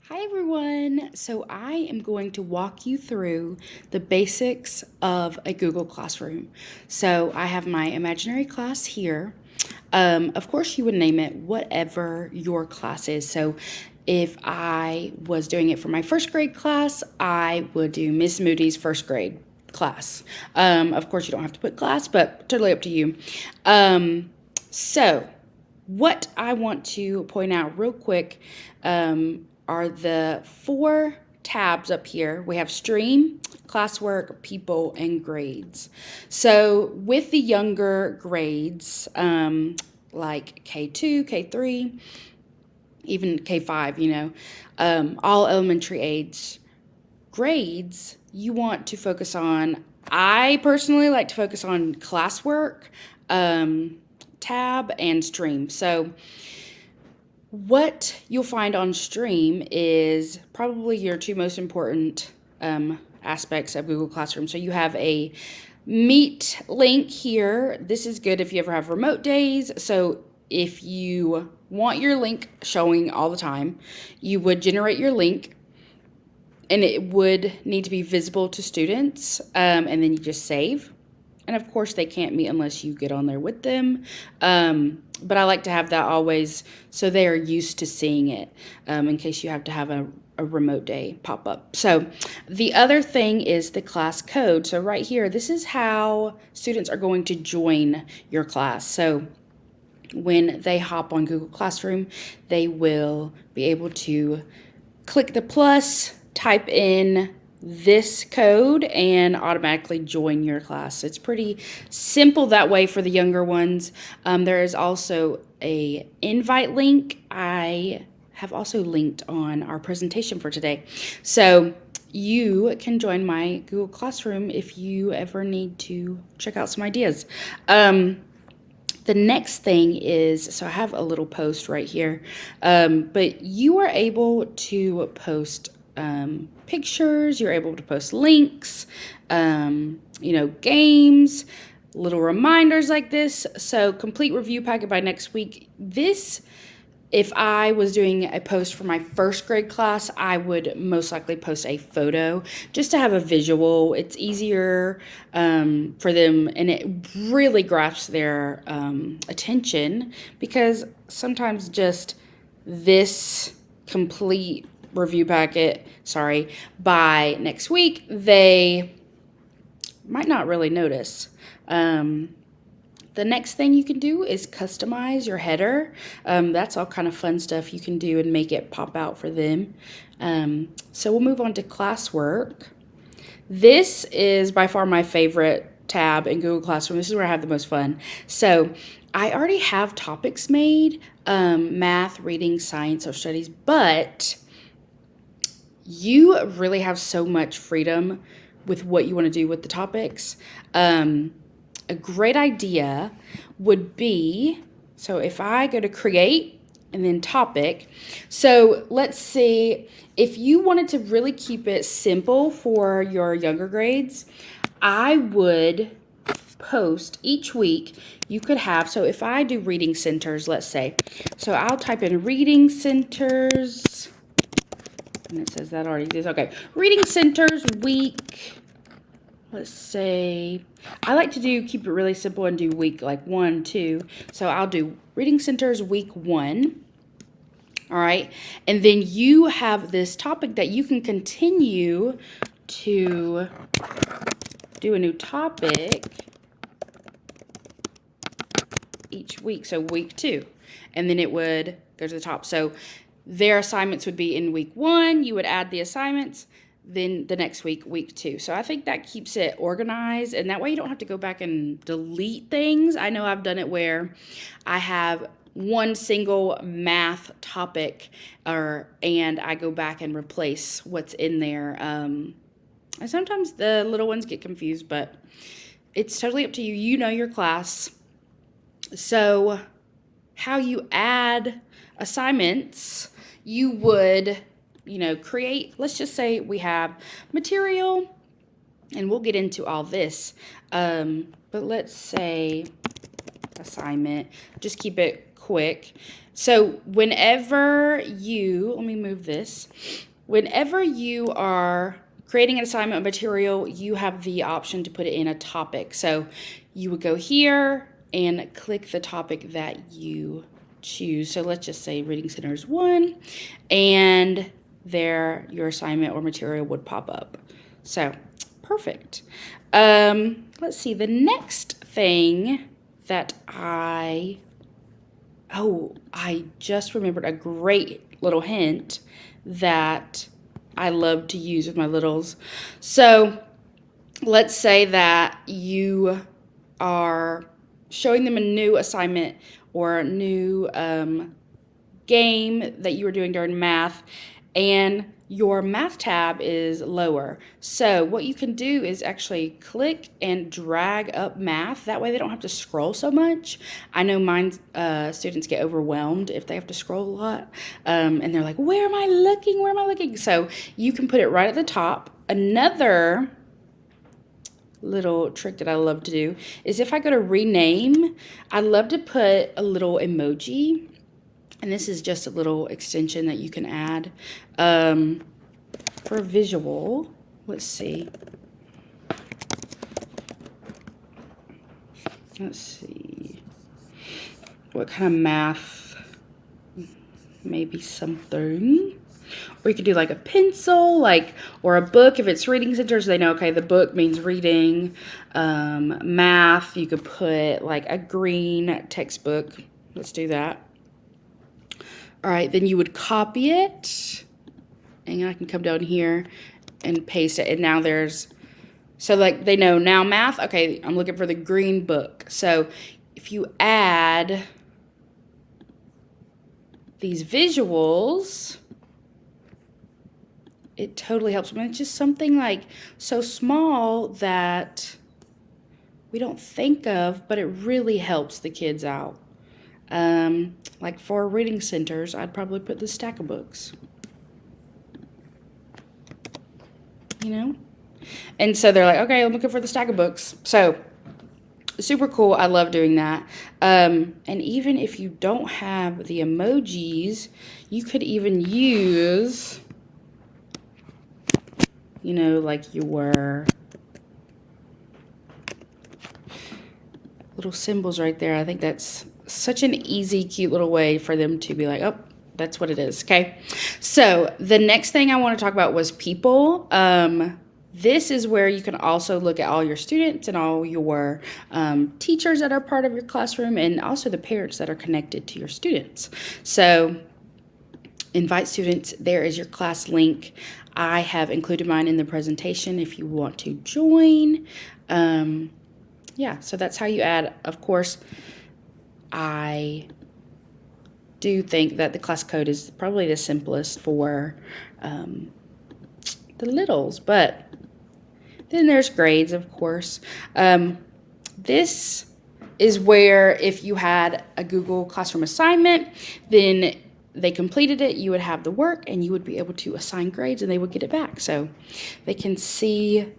Hi everyone! So I am going to walk you through the basics of a Google Classroom. So I have my imaginary class here. Of course, you would name it whatever your class is. So if I was doing it for my first grade class, I would do Miss Moody's first grade class. Of course, you don't have to put class, but totally up to you. So what I want to point out real quick are the 4 tabs up here. We have stream, classwork, people, and grades. So with the younger grades, like K2, K3, even K5, all elementary age grades, you want to focus on, I personally like to focus on classwork, tab, and stream. So what you'll find on stream is probably your 2 most important aspects of Google Classroom. So you have a Meet link here. This is good if you ever have remote days. So if you want your link showing all the time, you would generate your link and it would need to be visible to students, and then you just save. And of course, they can't meet unless you get on there with them. But I like to have that always so they are used to seeing it in case you have to have a remote day pop up. So the other thing is the class code. So right here, this is how students are going to join your class. So when they hop on Google Classroom, they will be able to click the plus, type in this code, and automatically join your class. It's pretty simple that way for the younger ones. There is also a invite link. I have also linked on our presentation for today. So you can join my Google Classroom if you ever need to check out some ideas. The next thing is, so I have a little post right here, but you are able to post pictures, you're able to post links, games, little reminders like this. So complete review packet by next week. This, if I was doing a post for my first grade class, I would most likely post a photo just to have a visual. It's easier for them, and it really grasps their attention, because sometimes just this complete review packet, by next week, they might not really notice. The next thing you can do is customize your header. That's all kind of fun stuff you can do and make it pop out for them. So we'll move on to classwork. This is by far my favorite tab in Google Classroom. This is where I have the most fun. So I already have topics made, math, reading, science, social studies, but you really have so much freedom with what you want to do with the topics. A great idea would be, so if I go to create and then topic, so let's see, if you wanted to really keep it simple for your younger grades, I would post each week. You could have, so if I do reading centers, let's say, so I'll type in reading centers, and it says that already exists. Okay, reading centers week, let's say, I like to keep it really simple and do week like 1, 2. So I'll do reading centers week 1. All right. And then you have this topic that you can continue to do a new topic each week. So week 2. And then it would go to the top. So their assignments would be in week 1. You would add the assignments. Then the next week, week 2. So I think that keeps it organized, and that way you don't have to go back and delete things. I know I've done it where I have one single math topic, and I go back and replace what's in there. And sometimes the little ones get confused, but it's totally up to you. You know your class. So how you add assignments, you would create, let's just say we have material, and we'll get into all this, but let's say assignment, just keep it quick. So whenever you, let me move this. Whenever you are creating an assignment material, you have the option to put it in a topic. So you would go here and click the topic that you choose. So let's just say Reading Centers 1, and there your assignment or material would pop up. So perfect. Let's see, the next thing that I just remembered a great little hint that I love to use with my littles. So let's say that you are showing them a new assignment or a new game that you were doing during math, and your math tab is lower. So what you can do is actually click and drag up math. That way they don't have to scroll so much. I know mine students get overwhelmed if they have to scroll a lot. And they're like, where am I looking? Where am I looking? So you can put it right at the top. Another little trick that I love to do is if I go to rename, I love to put a little emoji. And this is just a little extension that you can add for visual. Let's see. Let's see. What kind of math? Maybe something. Or you could do like a pencil, or a book. If it's Reading Centers, they know, okay, the book means reading. Math, you could put like a green textbook. Let's do that. All right, then you would copy it, and I can come down here and paste it. And now so like they know now math, okay, I'm looking for the green book. So if you add these visuals, it totally helps them. It's just something like so small that we don't think of, but it really helps the kids out. Like for Reading Centers, I'd probably put the stack of books, And so they're like, okay, I'm looking for the stack of books. So super cool. I love doing that. And even if you don't have the emojis, you could even use, like your little symbols right there. I think that's such an easy, cute little way for them to be like, oh, that's what it is. Okay. So the next thing I want to talk about was people. This is where you can also look at all your students and all your teachers that are part of your classroom, and also the parents that are connected to your students. So invite students. There is your class link. I have included mine in the presentation if you want to join. Yeah, so that's how you add. Of course, I do think that the class code is probably the simplest for the littles, but then there's grades, of course. This is where if you had a Google Classroom assignment, then they completed it, you would have the work, and you would be able to assign grades, and they would get it back. So they can see